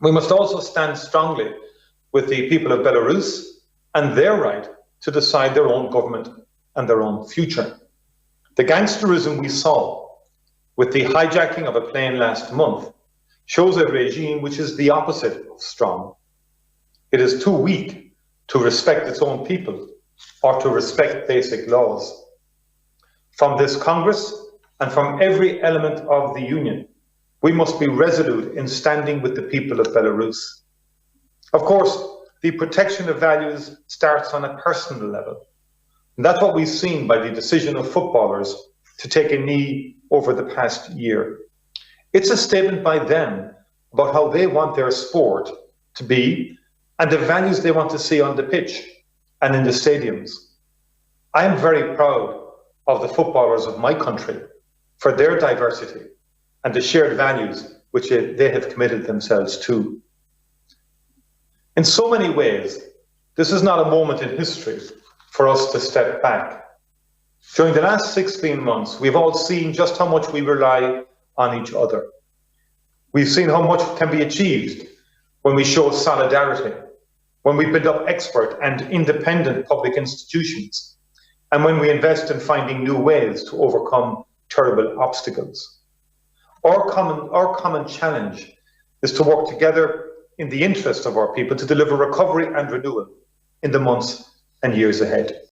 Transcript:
We must also stand strongly with the people of Belarus and their right to decide their own government and their own future. The gangsterism we saw with the hijacking of a plane last month shows a regime which is the opposite of strong. It is too weak to respect its own people or to respect basic laws. From this Congress and from every element of the Union, we must be resolute in standing with the people of Belarus. Of course, the protection of values starts on a personal level. And that's what we've seen by the decision of footballers to take a knee over the past year. It's a statement by them about how they want their sport to be and the values they want to see on the pitch and in the stadiums. I am very proud of the footballers of my country for their diversity and the shared values which they have committed themselves to. In so many ways, this is not a moment in history for us to step back. During the last 16 months, we've all seen just how much we rely on each other. We've seen how much can be achieved when we show solidarity, when we build up expert and independent public institutions, and when we invest in finding new ways to overcome terrible obstacles. Our common challenge is to work together in the interest of our people to deliver recovery and renewal in the months and years ahead.